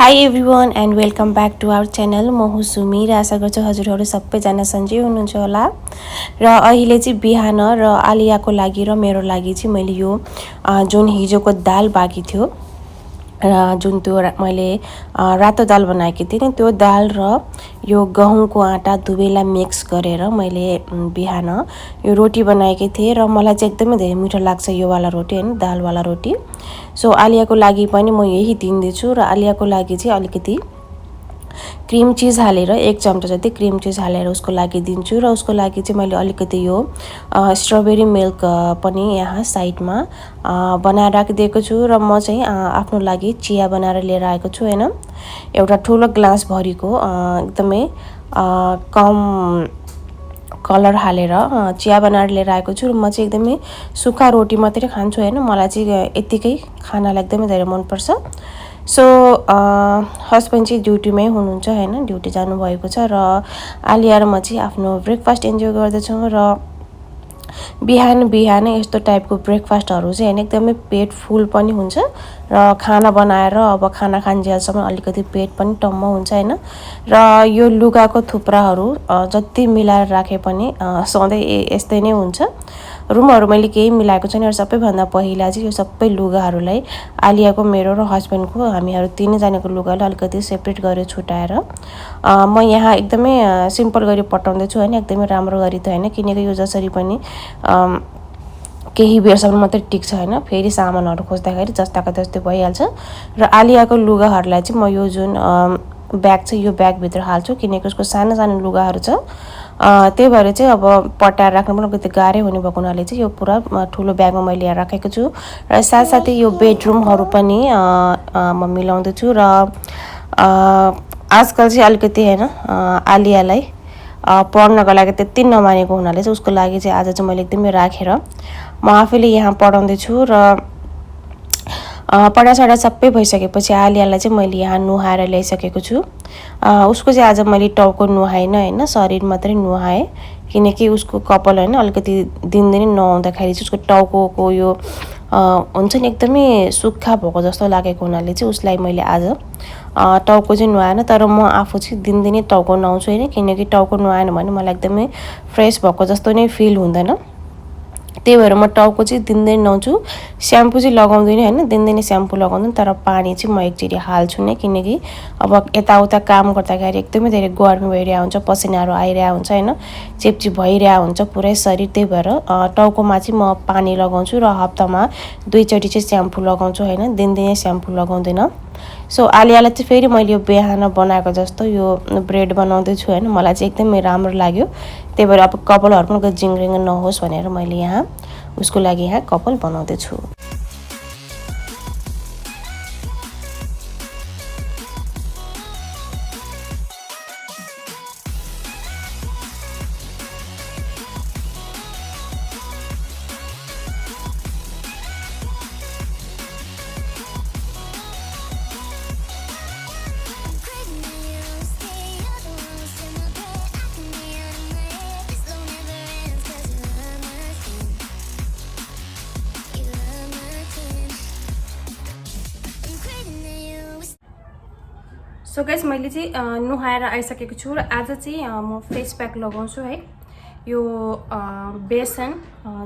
High everyone and welcome back to our channel. म हुँ सुमी र आशा गर्छु हजुरहरू सबैजना सन्चै हुनुहुन्छ होला। र अहिले चाहिँ बिहान र आलियाको लागि र मेरो लागि चाहिँ मैले यो जुन हिजोको दाल बाँकी थियो र जुन त्यो मैले रातो दाल बनाएकी थिएँ नि, त्यो दाल र यो गहुँको आँटा दुवैलाई मिक्स गरेर मैले बिहान यो रोटी बनाएकी थिएँ र मलाई चाहिँ एकदमै धेरै मिठो लाग्छ यो वाला रोटी हैन, दालवाला रोटी। सो आलियाको लागि पनि म यही दिँदैछु र आलियाको लागि चाहिँ अलिकति क्रीम चीज हालेर 1 चम्चा जति क्रीम चीज हालेर उसको लागि दिन्छु र उसको लागि चाहिँ मैले अलिकति यो स्ट्रबेरी मिल्क पनि यहाँ साइडमा बनाएर राखिदिएको छु र म चाहिँ आफ्नो लागि चिया बनाएर लिएर आएको छु हैन। एउटा ठुलो ग्लास भरिको एकदमै कम कलर हालेर चिया बनाएर लिएर आएको छु र म चाहिँ एकदमै सुक्खा रोटी मात्रै खान्छु हैन। मलाई चाहिँ यतिकै खानालाई एकदमै धेरै मन पर्छ। सो हस्बेन्ड चाहिँ ड्युटीमै हुनुहुन्छ हैन, ड्युटी जानुभएको छ र आलिया र म चाहिँ आफ्नो ब्रेकफास्ट इन्जोय गर्दैछौँ र बिहान बिहान यस्तो टाइपको ब्रेकफास्टहरू चाहिँ हैन एकदमै पेट फुल पनि हुन्छ र खाना बनाएर अब खाना खान्जेलसम्म अलिकति पेट पनि टम्म हुन्छ हैन। र यो लुगाको थुप्राहरू जति मिलाएर राखे पनि सधैँ यस्तै नै हुन्छ। रुमहरू मैले केही मिलाएको छैन र सबैभन्दा पहिला चाहिँ यो सबै लुगाहरूलाई आलियाको मेरो र हस्बेन्डको हामीहरू तीनैजनाको लुगालाई अलिकति सेपरेट गरेर छुटाएर म यहाँ एकदमै सिम्पल गरी पटाउँदैछु हैन, एकदमै राम्रो गरी त हैन, किनकि यो जसरी पनि केही बेरसम्म मात्रै टिक्छ हैन, फेरि सामानहरू खोज्दाखेरि जस्ताको त्यस्तै भइहाल्छ। र आलियाको लुगाहरूलाई चाहिँ म यो जुन ब्याग छ यो ब्यागभित्र हाल्छु किनकि उसको सानो सानो लुगाहरू छ। त्यही भएर चाहिँ अब पटाएर राख्नु पनि अलिकति गाह्रै हुने भएको हुनाले चाहिँ यो पुरा ठुलो ब्यागमा मैले ल्याएर राखेको छु र साथसाथै यो बेडरुमहरू पनि म मिलाउँदैछु र आजकल चाहिँ अलिकति हैन आलियालाई पढ्नको लागि त्यति नमानेको हुनाले चाहिँ उसको लागि चाहिँ आज चाहिँ मैले एकदमै राखेर म आफैले यहाँ पढाउँदैछु र पढासडा सबै भइसकेपछि आलियालाई चाहिँ मैले यहाँ नुहाएर ल्याइसकेको छु। उसको चाहिँ आज मैले टाउको नुहाएन हैन, शरीर मात्रै नुहाएँ किनकि उसको कपाल हैन अलिकति दिनदिनै नुहाउँदाखेरि चाहिँ उसको टाउको यो हुन्छ नि एकदमै सुक्खा भएको जस्तो लागेको हुनाले चाहिँ उसलाई मैले आज टाउको चाहिँ नुहाएन, तर म आफू चाहिँ दिनदिनै टाउको नुहाउँछु हैन, किनकि टाउको नुहाएन भने मलाई एकदमै फ्रेस भएको जस्तो नै फिल हुँदैन। त्यही भएर म टाउको चाहिँ दिनदिनै नुहाउँछु। स्याम्पू चाहिँ लगाउँदिनँ हैन, दिनदिनै स्याम्पू लगाउँदिनँ, तर पानी चाहिँ म एकचोटि हाल्छु नै किनकि अब यताउता काम गर्दाखेरि एकदमै धेरै गर्मी भइरहेको हुन्छ, पसिनाहरू आइरहेको हुन्छ हैन, चिपचिप भइरहेको हुन्छ पुरै शरीर। त्यही भएर टाउकोमा चाहिँ म पानी लगाउँछु र हप्तामा 2 चोटि चाहिँ स्याम्पू लगाउँछु हैन, दिनदिनै स्याम्पू लगाउँदिनँ। सो आलियालाई चाहिँ फेरि मैले यो बिहान बनाएको जस्तो यो ब्रेड बनाउँदैछु हैन, मलाई चाहिँ एकदमै राम्रो लाग्यो। त्यही भएर अब कपालहरू पनि जिङ्रिङ नहोस् भनेर मैले यहाँ उसको लागि यहाँ कपाल बनाउँदैछु। सो गाइस मैले चाहिँ नुहाएर आइसकेको छु र आज चाहिँ म फेस प्याक लगाउँछु है। यो बेसन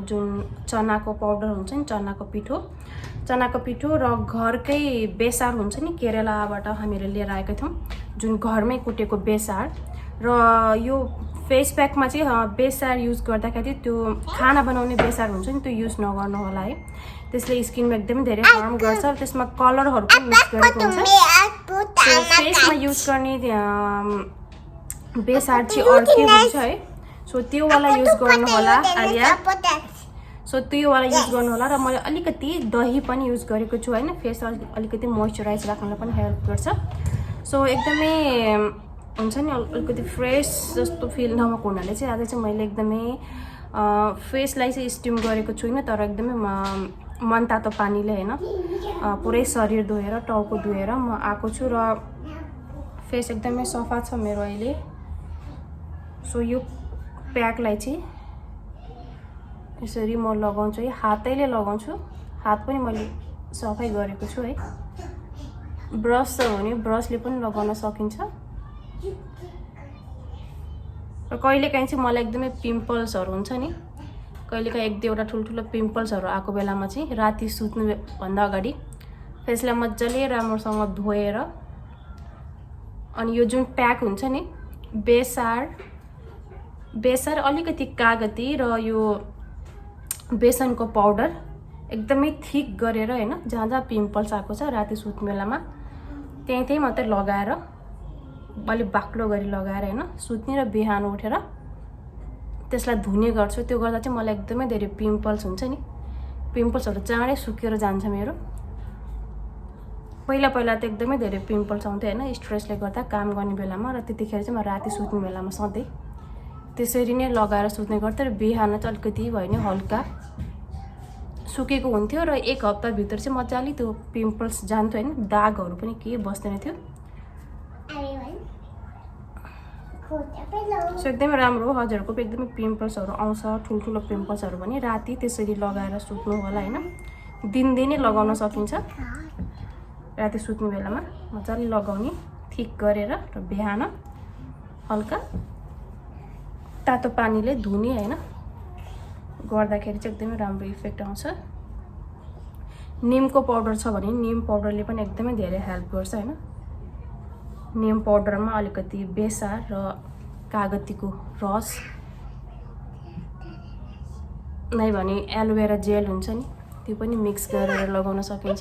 जुन चनाको पाउडर हुन्छ नि, चनाको पिठो र घरकै बेसार हुन्छ नि, केरलाबाट हामीले लिएर आएका थियौँ जुन घरमै कुटेको बेसार। र यो फेस प्याकमा चाहिँ बेसार युज गर्दाखेरि त्यो खाना बनाउने बेसार हुन्छ नि त्यो युज नगर्नु होला है, त्यसले स्किनमा एकदमै धेरै हार्म गर्छ र त्यसमा कलरहरू पनि मिक्स गरेको हुन्छ। फेसमा युज गर्ने बेसार चाहिँ अर्कै हुन्छ है, सो त्यो वाला युज गर्नु होला आलिया, सो त्यो वाला युज गर्नु होला। र मैले अलिकति दही पनि युज गरेको छु हैन, फेस अलिकति मोइस्चराइज राख्नलाई पनि हेल्प गर्छ। सो एकदमै हुन्छ नि अलिकति फ्रेस जस्तो फिल नभएको हुनाले चाहिँ आज चाहिँ मैले एकदमै फेसलाई चाहिँ स्टिम गरेको छुइनँ, तर एकदमै मनतातो पानीले हैन पुरै शरीर धोएर टाउको धोएर म आएको छु र फेस एकदमै सफा छ मेरो अहिले। सो यो प्याकलाई चाहिँ यसरी म लगाउँछु है, हातैले लगाउँछु, हात पनि मैले सफाइ गरेको छु है। ब्रस छ भने ब्रसले पनि लगाउन सकिन्छ। र कहिलेकाहीँ चाहिँ मलाई एकदमै पिम्पल्सहरू हुन्छ नि, कहिलेकाहीँ एक दुईवटा ठुल्ठुलो पिम्पल्सहरू आएको बेलामा चाहिँ राति सुत्नुभन्दा अगाडि फेसलाई मजाले राम्रोसँग धोएर अनि यो जुन प्याक हुन्छ नि बेसार अलिकति कागती र यो बेसनको पाउडर एकदमै थिक गरेर हैन, जहाँ जहाँ पिम्पल्स आएको छ राति सुत्ने बेलामा त्यही मात्रै लगाएर अलिक बाक्लो गरी लगाएर हैन सुत्ने र बिहान उठेर त्यसलाई धुने गर्छु। त्यो गर्दा चाहिँ मलाई एकदमै धेरै पिम्पल्स हुन्छ नि, पिम्पल्सहरू चाँडै सुकेर जान्छ मेरो। पहिला त एकदमै धेरै पिम्पल्स आउँथ्यो हैन स्ट्रेसले गर्दा काम गर्ने बेलामा, र त्यतिखेर चाहिँ म राति सुत्ने बेलामा सधैँ त्यसरी नै लगाएर सुत्ने गर्थेँ र बिहान चाहिँ अलिकति भयो नि हल्का सुकेको हुन्थ्यो र एक हप्ताभित्र चाहिँ मजाले त्यो पिम्पल्स जान्थ्यो हैन, दागहरू पनि केही बस्दैन थियो। सो एकदमै राम्रो हो, हजुरहरूको पनि एकदमै पिम्पल्सहरू आउँछ ठुल्ठुलो पिम्पल्सहरू पनि राति त्यसरी लगाएर सुत्नु होला हैन, दिनदिनै लगाउन सकिन्छ। राति सुत्ने बेलामा मजाले लगाउने ठिक गरेर र बिहान हल्का तातो पानीले धुने हैन गर्दाखेरि चाहिँ एकदमै राम्रो इफेक्ट आउँछ। निमको पाउडर छ भने निम पाउडरले पनि एकदमै धेरै हेल्प गर्छ हैन। निम पाउडरमा अलिकति बेसार र कागतीको रस नै भने एलोभेरा जेल हुन्छ नि त्यो पनि मिक्स गरेर लगाउन सकिन्छ।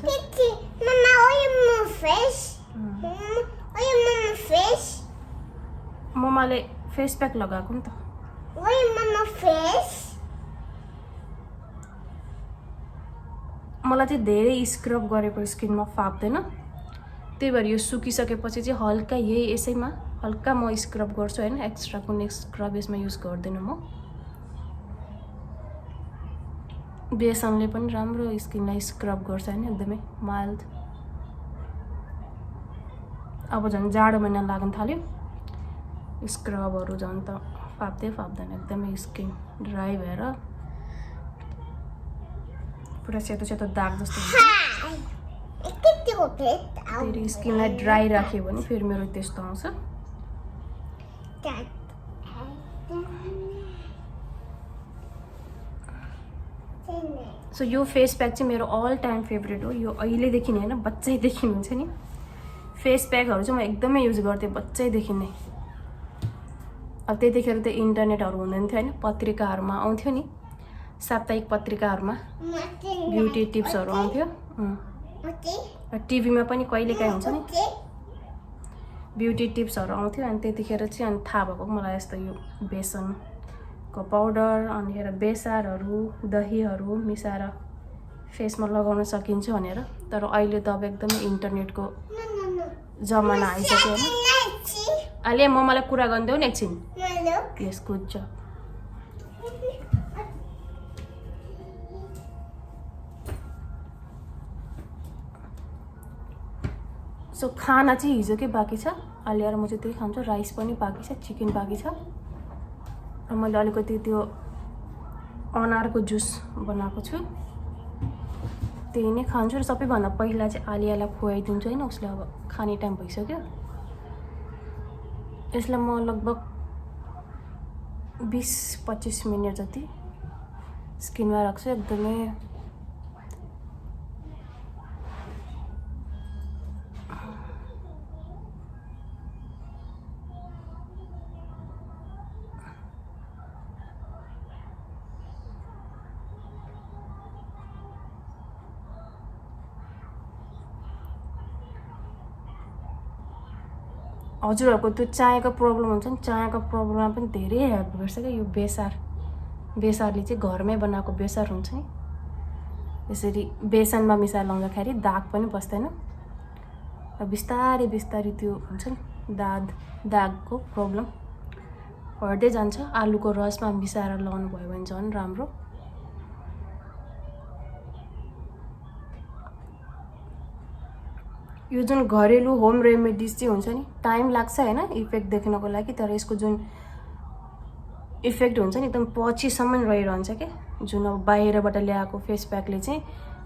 मम्माले फेस प्याक लगाएको नि त। मलाई चाहिँ धेरै स्क्रब गरेको स्किनमा फाप्दैन, त्यही भएर यो सुकिसकेपछि चाहिँ हल्का यसैमा हल्का म स्क्रब गर्छु हैन, एक्स्ट्रा कुनै स्क्रब यसमा युज गर्दिनँ म। बेसनले पनि राम्रो स्किनलाई स्क्रब गर्छ हैन, एकदमै माइल्ड। अब झन् जाडो महिना लाग्न थाल्यो, स्क्रबहरू झन् त फाप्दैन, एकदमै स्किन ड्राई भएर पुरा सेतो दाग जस्तो हुन्छ। फेरि स्किनलाई ड्राई राख्यो भने फेरि मेरो त्यस्तो आउँछ। सो यो फेस प्याक चाहिँ मेरो अल टाइम फेभरेट हो। यो अहिलेदेखि नै हैन, बच्चैदेखि हुन्छ नि फेस प्याकहरू चाहिँ म एकदमै युज गर्थेँ बच्चैदेखि नै। अब त्यतिखेर त इन्टरनेटहरू हुँदैन थियो हैन, पत्रिकाहरूमा आउँथ्यो नि, साप्ताहिक पत्रिकाहरूमा ब्युटी टिप्सहरू आउँथ्यो। टिभीमा पनि कहिलेकाहीँ हुन्छ नि ब्युटी टिप्सहरू आउँथ्यो, अनि त्यतिखेर चाहिँ अनि थाहा भएको मलाई यस्तो यो बेसनको पाउडर अनि बेसारहरू दहीहरू मिसाएर फेसमा लगाउन सकिन्छ भनेर। तर अहिले त अब एकदमै इन्टरनेटको जमाना आइसक्यो हैन। अहिले मलाई कुरा गर्दै नि एकछिन। यस गुड जब। सो खाना चाहिँ हिजोकै बाँकी छ, आलिया र म चाहिँ त्यही खान्छु। राइस पनि बाँकी छ, चिकन बाँकी छ, र मैले अलिकति त्यो अनारको जुस बनाएको छु, त्यही नै खान्छु। र सबैभन्दा पहिला चाहिँ आलियालाई खुवाइदिन्छु हैन, उसले अब खाने टाइम भइसक्यो। यसलाई म लगभग 20-25 मिनट जति स्किनमा राख्छु। एकदमै हजुरहरूको त्यो चायाको प्रब्लम हुन्छ नि, चायाको प्रब्लममा पनि धेरै हेल्प गर्छ क्या यो बेसारले चाहिँ। घरमै बनाएको बेसार हुन्छ नि, यसरी बेसनमा मिसाएर लाउँदाखेरि दाग पनि बस्दैन र बिस्तारै त्यो हुन्छ नि दागको प्रब्लम हट्दै जान्छ। आलुको रसमा मिसाएर लाउनु भयो भने झन् राम्रो। यो जुन घरेलु होम रेमेडिज चाहिँ हुन्छ नि टाइम लाग्छ हैन इफेक्ट देख्नको लागि, तर यसको जुन इफेक्ट हुन्छ नि एकदम पछिसम्म रहिरहन्छ के। जुन अब बाहिरबाट ल्याएको फेस प्याकले चाहिँ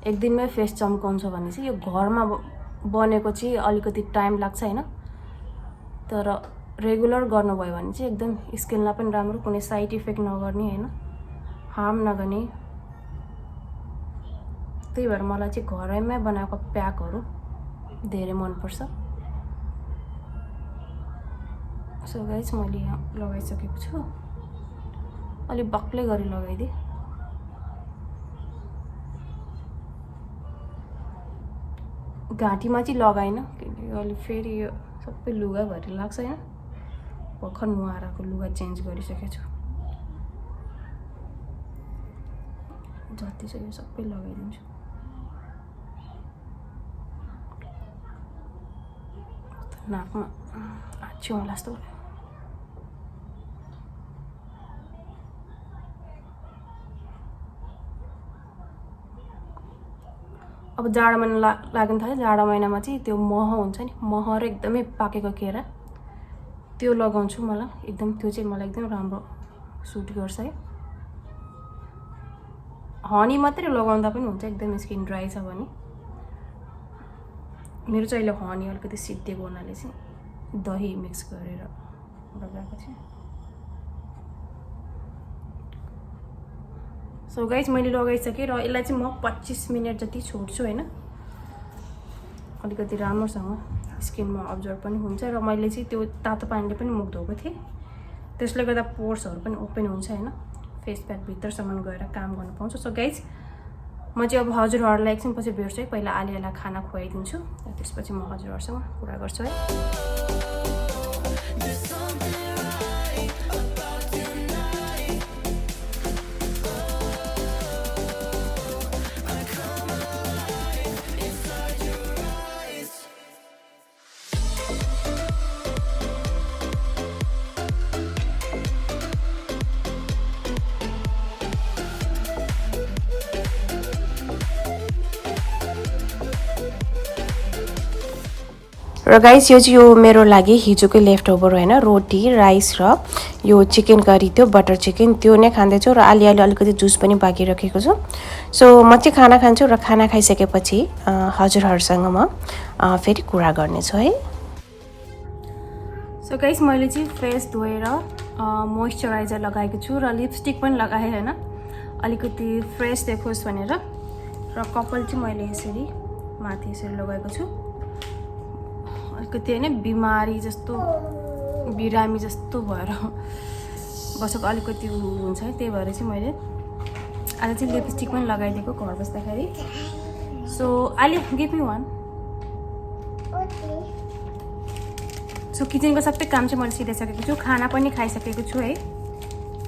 एक दिनमै फेस चम्काउँछ भने चाहिँ यो घरमा बनेको चाहिँ अलिकति टाइम लाग्छ हैन, तर रेगुलर गर्नुभयो भने चाहिँ एकदम स्किनलाई पनि राम्रो, कुनै साइड इफेक्ट नगर्ने हैन, हार्म नगर्ने। त्यही भएर मलाई चाहिँ घरैमै बनाएको प्याकहरू धेरै मनपर्छ। सो गाइस मैले यहाँ लगाइसकेको छु, अलि बक्लै गरी लगाइदिएँ। घाँटीमा चाहिँ लगाइन किनकि अलि फेरि यो सबै लुगाभरि लाग्छ हैन, भर्खर नुहाएको लुगा चेन्ज गरिसकेको छु। जति छ यो सबै लगाइदिन्छु। नाकमा आच्छ्यो होला जस्तो भयो। अब जाडो महिना लाग्न थाल्यो। जाडो महिनामा चाहिँ त्यो मह हुन्छ नि, मह र एकदमै पाकेको केरा त्यो लगाउँछु। मलाई एकदम त्यो चाहिँ मलाई एकदम राम्रो सुट गर्छ है। हनी मात्रै लगाउँदा पनि हुन्छ एकदम स्किन ड्राई छ भने। मेरो चाहिँ अहिले हनी अलिकति सिद्धिएको हुनाले चाहिँ दही मिक्स गरेर लगाएको छु। सो गाइस मैले लगाइसकेँ र यसलाई चाहिँ म 25 मिनट जति छोड्छु हैन, अलिकति राम्रोसँग स्किनमा अब्जर्भ पनि हुन्छ। र मैले चाहिँ त्यो तातो पानीले पनि मुख धोएको थिएँ, त्यसले गर्दा पोर्सहरू पनि ओपन हुन्छ हैन, फेस प्याक भित्रसम्म गएर काम गर्न पाउँछ। सो गाइस म चाहिँ अब हजुरहरूलाई एकछिनपछि भेट्छु है। पहिला आलियालाई खाना खुवाइदिन्छु, त्यसपछि म हजुरहरूसँग कुरा गर्छु है। र गाइस यो चाहिँ यो मेरो लागि हिजोकै लेफ्ट ओभर होइन, रोटी राइस र यो चिकन करी थियो, बटर चिकन त्यो नै खाँदैछु। र आलियाले अलिकति जुस पनि बाँकी राखेको छु। सो म चाहिँ खाना खान्छु र खाना खाइसकेपछि हजुरहरूसँग म फेरि कुरा गर्नेछु है। सो गाइस मैले चाहिँ फेस धोएर मोइस्चराइजर लगाएको छु र लिपस्टिक पनि लगाएँ हैन, अलिकति फ्रेस देखोस् भनेर। र कपाल चाहिँ मैले यसरी माथि यसरी लगाएको छु। अलिकति हैन बिमारी जस्तो बिरामी जस्तो भएर बसेको अलिकति हुन्छ है, त्यही भएर चाहिँ मैले आज चाहिँ लिपस्टिक पनि लगाइदिएको घर बस्दाखेरि। So Alia give me one. So किचनको सबै काम चाहिँ मैले सिधाइसकेको छु, खाना पनि खाइसकेको छु है।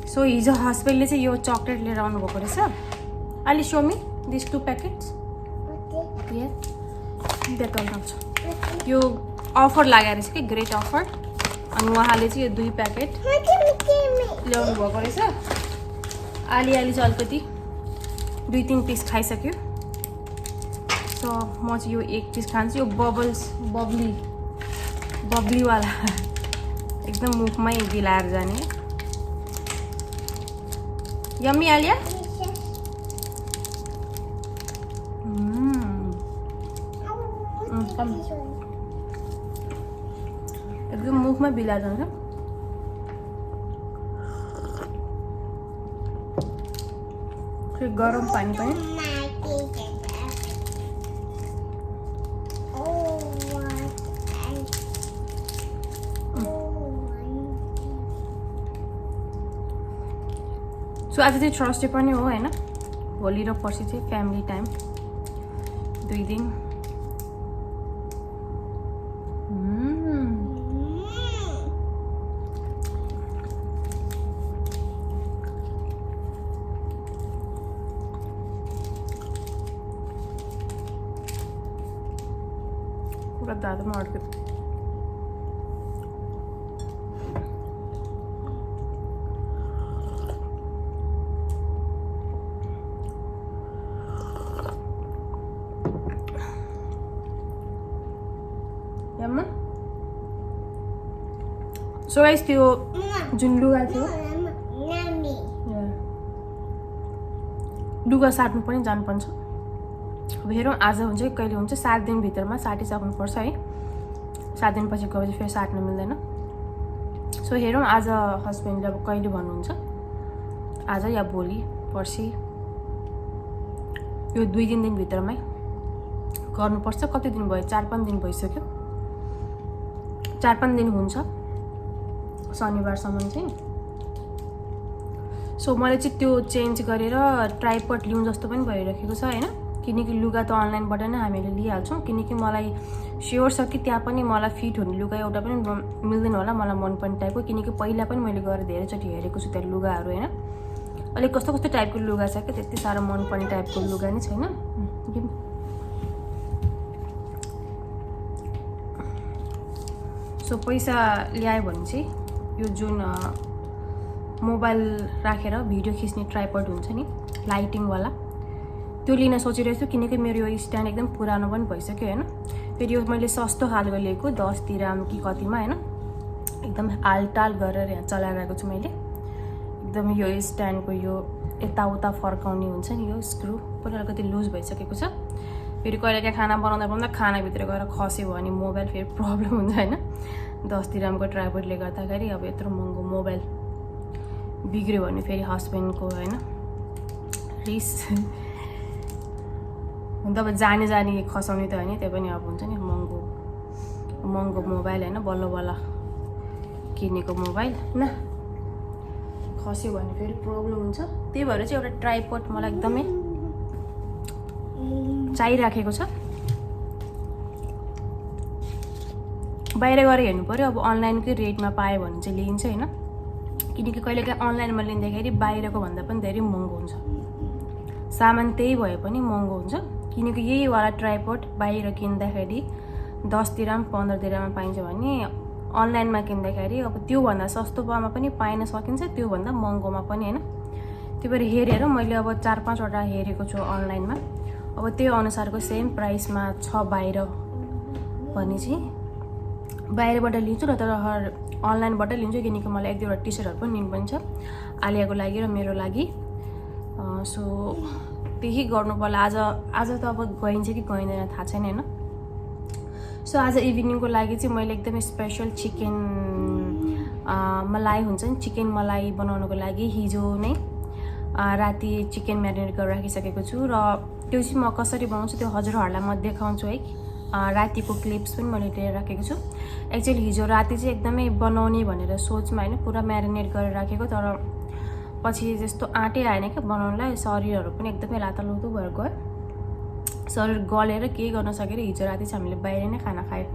सो हिजो हस्बेन्डले चाहिँ यो चक्लेट लिएर आउनुभएको रहेछ। आलि सो मी दिस 2 प्याकेट्स। यो अफर लागेको रहेछ कि ग्रेट अफर, अनि उहाँले चाहिँ यो 2 प्याकेट ल्याउनु भएको रहेछ। आलियाले चाहिँ अलिकति 2-3 पिस खाइसक्यो। सो म चाहिँ यो 1 पिस खान्छु। यो बब्लीवाला एकदम मुखमै गिलाएर जाने। यम्मी आलिया। एकदम मुखमा बिलाएर जान्छ। गरम पानी पनि सो आज चाहिँ थर्सडे पनि हो हैन, भोलि र पर्सि चाहिँ फ्यामिली टाइम 2 दिन। पूरा दादा में अड़के यम्मा। सो गाइस त्यो जुन लुगा थियो लुगा साट्नु पनि जानुपर्छ। अब हेरौँ आज हुन्छ कि कहिले हुन्छ। 7 दिनभित्रमा साटिसक्नुपर्छ है। 7 दिनपछि गएपछि फेरि साट्न मिल्दैन। सो हेरौँ आज हस्बेन्डले अब कहिले भन्नुहुन्छ, आज या भोलि पर्सि, यो 2-3 दिनभित्रमै गर्नुपर्छ। कति दिन भयो? 4-5 दिन भइसक्यो। 4-5 दिन हुन्छ शनिबारसम्म चाहिँ। सो मैले चाहिँ त्यो चेन्ज गरेर ट्राइपड लिउँ जस्तो पनि भइरहेको छ होइन, किनकि लुगा त अनलाइनबाट नै हामीले लिइहाल्छौँ। किनकि मलाई स्योर छ कि त्यहाँ पनि मलाई फिट हुने लुगा एउटा पनि मिल्दैन होला, मलाई मनपर्ने टाइपको। किनकि पहिला पनि मैले गएर धेरैचोटि हेरेको छु त्यहाँ लुगाहरू होइन। अलिक कस्तो कस्तो टाइपको लुगा छ क्या, त्यति साह्रो मनपर्ने टाइपको लुगा नै छैन। सो पैसा ल्यायो भने चाहिँ यो जुन मोबाइल राखेर भिडियो खिच्ने ट्राइपड हुन्छ नि लाइटिङवाला, त्यो लिन सोचिरहेको छु। किनकि मेरो यो स्ट्यान्ड एकदम पुरानो पनि भइसक्यो होइन। फेरि यो मैले सस्तो खालको लिएको 10 दिराम कि कतिमा होइन, एकदम हालटाल गरेर यहाँ चलाइरहेको छु मैले। एकदम यो स्ट्यान्डको यो यताउता फर्काउने हुन्छ नि यो स्क्रु पनि अलिकति लुज भइसकेको छ। फेरि कहिले खाना बनाउँदा खानाभित्र गएर खस्यो भने मोबाइल फेरि प्रब्लम हुन्छ होइन। 10 दिरामको ट्राइपडले गर्दाखेरि अब यत्रो महँगो मोबाइल बिग्रियो भने फेरि हस्बेन्डको होइन रिस हुन त। अब जाने खसाउने त होइन, त्यो पनि अब हुन्छ नि महँगो मोबाइल होइन, बल्ल किनेको मोबाइल न खस्यो भने फेरि प्रब्लम हुन्छ। त्यही भएर चाहिँ एउटा ट्राइपड मलाई एकदमै चाहिराखेको छ। बाहिर गएर हेर्नु पऱ्यो अब अनलाइनकै रेटमा पायो भने चाहिँ लिन्छ होइन। किनकि कहिलेकाहीँ अनलाइनमा लिँदाखेरि बाहिरको भन्दा पनि धेरै महँगो हुन्छ, सामान त्यही भए पनि महँगो हुन्छ। किनकि यही वाला ट्राइपड बाहिर किन्दाखेरि 10 दिराम 15 दिराममा पाइन्छ भने अनलाइनमा किन्दाखेरि अब त्योभन्दा सस्तोमा पनि पाइन सकिन्छ, त्योभन्दा महँगोमा पनि होइन। त्यही भएर हेरेर मैले अब 4-5वटा हेरेको छु अनलाइनमा। अब त्यो अनुसारको सेम प्राइसमा छ बाहिर भने चाहिँ बाहिरबाट लिन्छु, र तर अनलाइनबाट लिन्छु। किनकि मलाई 1-2वटा टी-सर्टहरू पनि लिनुपर्ने छ आलियाको लागि र मेरो लागि। सो त्यही गर्नु पर्ला। आज त अब गइन्छ कि गइँदैन थाहा छैन होइन। सो आज इभिनिङको लागि चाहिँ मैले एकदमै स्पेसल चिकन मलाई हुन्छ नि, चिकन मलाई बनाउनको लागि हिजो नै राति चिकन म्यारिनेट गरेर राखिसकेको छु। र त्यो चाहिँ म कसरी बनाउँछु त्यो हजुरहरूलाई म देखाउँछु है। रातिको क्लिप्स पनि मैले लिएर राखेको छु। एक्चुअली हिजो राति चाहिँ एकदमै बनाउने भनेर सोचमा होइन पुरा म्यारिनेट गरेर राखेको, तर पछि जस्तो आँटै आएन क्या बनाउनलाई। शरीरहरू पनि एकदमै लातालुतो भएर गयो, शरीर गलेर केही गर्न सकेर हिजो राति चाहिँ हामीले बाहिर नै खाना खायौँ।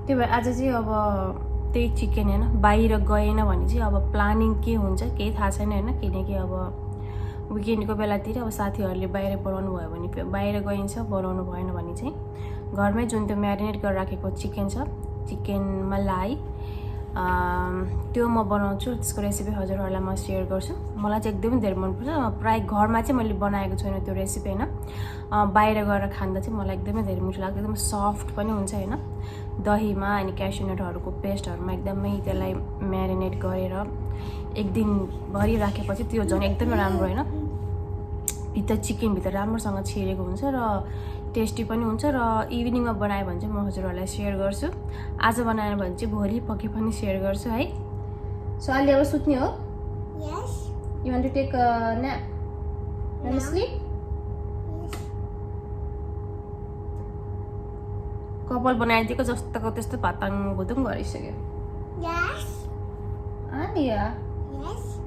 त्यही भएर आज चाहिँ अब त्यही चिकन होइन, बाहिर गएन भने चाहिँ अब प्लानिङ के हुन्छ केही थाहा छैन होइन। किनकि अब विकेन्डको बेलातिर अब साथीहरूले बाहिर बनाउनु भयो भने बाहिर गइन्छ, बनाउनु भएन भने चाहिँ घरमै जुन त्यो म्यारिनेट गरेर राखेको चिकन छ, चिकन मलाई त्यो म बनाउँछु। त्यसको रेसिपी हजुरहरूलाई म सेयर गर्छु। मलाई चाहिँ एकदमै धेरै मनपर्छ। प्रायः घरमा चाहिँ मैले बनाएको छैन त्यो रेसिपी होइन, बाहिर गएर खाँदा चाहिँ मलाई एकदमै धेरै मिठो लाग्छ। एकदमै सफ्ट पनि हुन्छ होइन, दहीमा अनि क्यासिनटहरूको पेस्टहरूमा एकदमै त्यसलाई म्यारिनेट गरेर 1 दिनभरि राखेपछि त्यो झन् एकदमै राम्रो होइन। भित्र चिकनभित्र राम्रोसँग छिरेको हुन्छ र टेस्टी पनि हुन्छ। र इभिनिङमा बनायो भने चाहिँ म हजुरहरूलाई सेयर गर्छु। आज बनाएन भने चाहिँ भोलि पक्कै पनि सेयर गर्छु है। सो अहिले अब सुत्ने हो? Yes. You want to take a nap? Want to sleep? Yes. कपाल बनाइदिएको जस्तोको त्यस्तो भाताङ भुतुङ गरिसक्यो। Yes. Alia, Yes.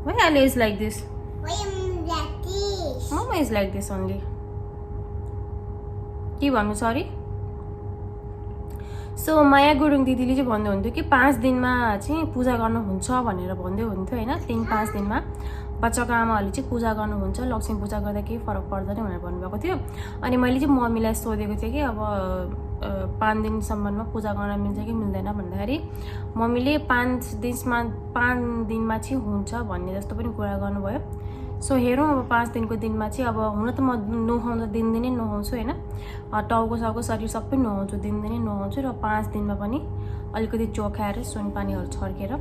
why Alia is like this? Why am I like this? Mama is like this only. के भन्नु सरी? सो माया गुरुङ दिदीले चाहिँ भन्दै हुन्थ्यो कि 5 दिनमा चाहिँ पूजा गर्नुहुन्छ भनेर भन्दै हुन्थ्यो होइन। 3-5 दिनमा बच्चाको आमाहरूले चाहिँ पूजा गर्नुहुन्छ, लक्ष्मी पूजा गर्दा केही फरक पर्दैन भनेर भन्नुभएको थियो। अनि मैले चाहिँ मम्मीलाई सोधेको थिएँ कि अब 5 दिनसम्ममा पूजा गर्न मिल्छ कि मिल्दैन भन्दाखेरि मम्मीले 5 दिनमा चाहिँ हुन्छ भन्ने जस्तो पनि कुरा गर्नुभयो। सो हेरौँ अब 5 दिनको दिनमा चाहिँ अब हुन त म नुहाउँदा दिनदिनै नुहाउँछु होइन, टाउको साउको शरीर सबै नुहाउँछु, दिनदिनै नुहाउँछु। र 5 दिनमा पनि अलिकति चोखाएर सुनपानीहरू छर्केर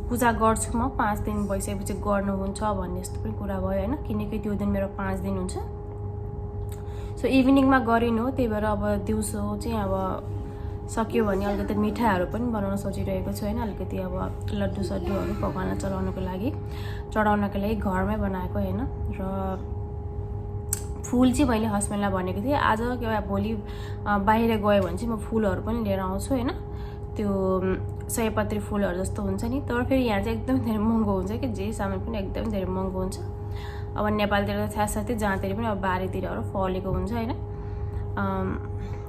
पूजा गर्छु म। 5 दिन भइसकेपछि गर्नुहुन्छ भन्ने जस्तो पनि कुरा भयो होइन, किनकि त्यो दिन मेरो 5 दिन हुन्छ। सो इभिनिङमा गरिनु हो, त्यही भएर अब दिउँसो चाहिँ अब सक्यो भने अलिकति मिठाईहरू पनि बनाउन सोचिरहेको छु होइन। अलिकति अब लड्डु सड्डुहरू भगवानलाई चढाउनको लागि घरमै बनाएको होइन। र फुल चाहिँ मैले हस्बेन्डलाई भनेको थिएँ आज के भोलि बाहिर गयो भने चाहिँ म फुलहरू पनि लिएर आउँछु होइन। त्यो सयपत्री फुलहरू जस्तो हुन्छ नि, तर फेरि यहाँ चाहिँ एकदम धेरै महँगो हुन्छ कि जे सामान पनि एकदम धेरै महँगो हुन्छ। अब नेपालतिर त साथसाथै जहाँतिर पनि अब बारीतिरहरू फलेको हुन्छ होइन,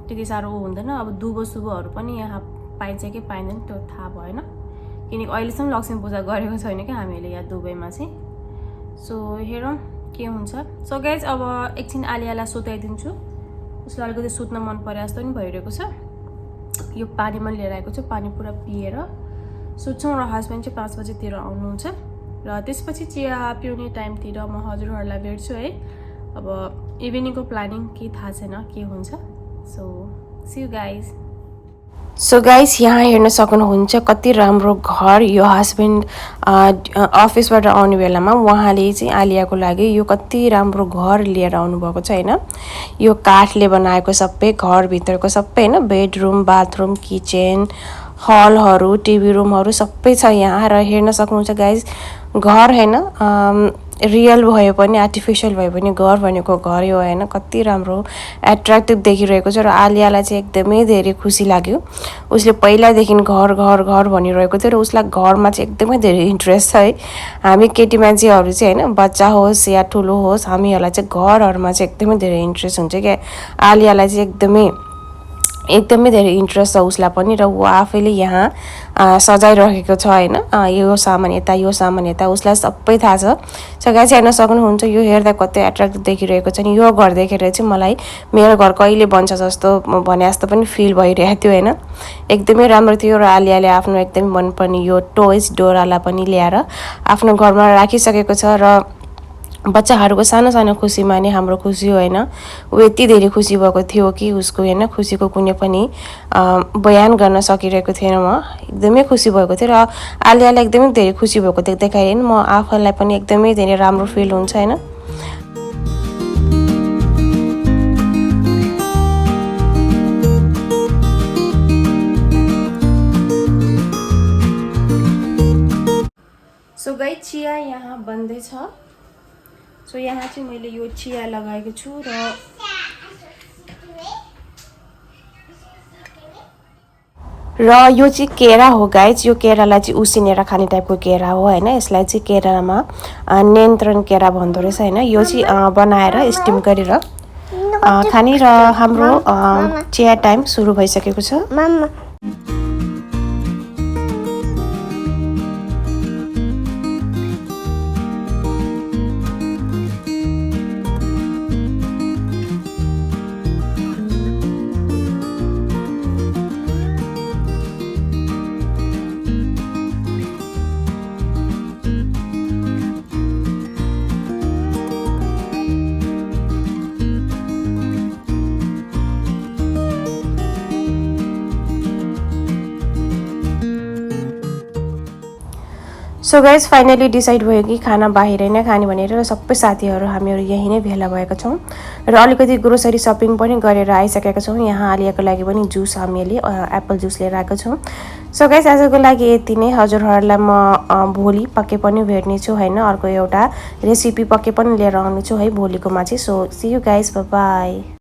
त्यति साह्रो हुँदैन। अब दुबो सुबोहरू पनि यहाँ पाइन्छ कि पाइँदैन त्यो थाहा भएन, किनकि अहिलेसम्म लक्ष्मी पूजा गरेको छैन क्या हामीले यहाँ दुबईमा चाहिँ। सो हेरौँ के हुन्छ। सो गाइज अब एकछिन आलियालाई सुताइदिन्छु, उसलाई अलिकति सुत्न मन परे जस्तो पनि भइरहेको छ। यो पानी पनि लिएर आएको छु, पानी पुरा पिएर सुत्छौँ। र हस्बेन्ड चाहिँ 5 बजीतिर आउनुहुन्छ र त्यसपछि चिया पिउने टाइमतिर म हजुरहरूलाई भेट्छु है। अब इभिनिङको प्लानिङ के थाहा छैन के हुन्छ। So see you guys. So guys यहाँ हेर्न सक्नुहुन्छ कति राम्रो घर। यो हस्बेन्ड अफिसबाट आउने बेलामा उहाँले चाहिँ आलियाको लागि यो कति राम्रो घर लिएर आउनुभएको छ होइन। यो काठले बनाएको सबै घरभित्रको सबै होइन, बेडरुम बाथरुम किचन हलहरू टिभी रुमहरू सबै छ यहाँ। र हेर्न सक्नुहुन्छ गाइस घर होइन, रियल भयो पनि आर्टिफिसियल भयो पनि घर भनेको घर हो होइन। कति राम्रो एट्र्याक्टिभ देखिरहेको छ र आलियालाई चाहिँ एकदमै धेरै खुसी लाग्यो। उसले पहिलादेखि घर घर घर भनिरहेको थियो र उसलाई घरमा चाहिँ एकदमै धेरै इन्ट्रेस्ट छ है। हामी केटी मान्छेहरू चाहिँ होइन, बच्चा होस् या ठुलो होस्, हामीहरूलाई चाहिँ घरहरूमा चाहिँ एकदमै धेरै इन्ट्रेस्ट हुन्छ क्या। आलियालाई चाहिँ एकदमै धेरै इन्ट्रेस्ट छ उसलाई पनि। र ऊ आफैले यहाँ सजाइरहेको छ होइन, यो सामान यता यो सामान यता उसलाई सबै थाहा छ। सबै चाहिँ हेर्न सक्नुहुन्छ, यो हेर्दा कति एट्र्याक्टिभ देखिरहेको छ नि। यो घर देखेर चाहिँ मलाई मेरो घर कहिले बन्छ जस्तो भने जस्तो पनि फिल भइरहेको थियो होइन। एकदमै राम्रो थियो। र आलियाले आफ्नो एकदमै मनपर्ने यो टोयज डोरालाई पनि ल्याएर आफ्नो घरमा राखिसकेको छ। र बच्चाहरूको सानो सानो खुसीमा नै हाम्रो खुसी हो होइन। ऊ यति धेरै खुसी भएको थियो कि उसको होइन खुसीको कुनै पनि बयान गर्न सकिरहेको थिएन। म एकदमै खुसी भएको थिएँ र आलियालाई एकदमै धेरै खुसी भएको देख्दाखेरि म आफैलाई पनि एकदमै धेरै राम्रो फिल हुन्छ होइन। सो गाइस चिया यहाँ बन्दैछ। सो यहाँ चाहिँ मैले यो चिया लगाएको छु र यो चाहिँ केरा हो गाइस। यो केरालाई चाहिँ उसिनेर खाने टाइपको केरा हो होइन। यसलाई चाहिँ केरामा नियन्त्रण केरा भन्दो रहेछ होइन। यो चाहिँ बनाएर स्टिम गरेर खाने। र हाम्रो चिया टाइम सुरु भइसकेको छ। सो गाइज फाइनली डिसाइड भयो कि खाना बाहिर नै खाने भनेर। र सबै साथीहरू हामीहरू यहीँ नै भेला भएका छौँ र अलिकति ग्रोसरी सपिङ पनि गरेर आइसकेका छौँ। यहाँ आलियाको लागि पनि जुस हामीले एप्पल जुस लिएर आएको छौँ। सो गाइज आजको लागि यति नै। हजुरहरूलाई म भोलि पक्कै पनि भेट्नेछु होइन। अर्को एउटा रेसिपी पक्कै पनि लिएर आउनेछु है भोलिकोमा चाहिँ। So see you guys, bye by.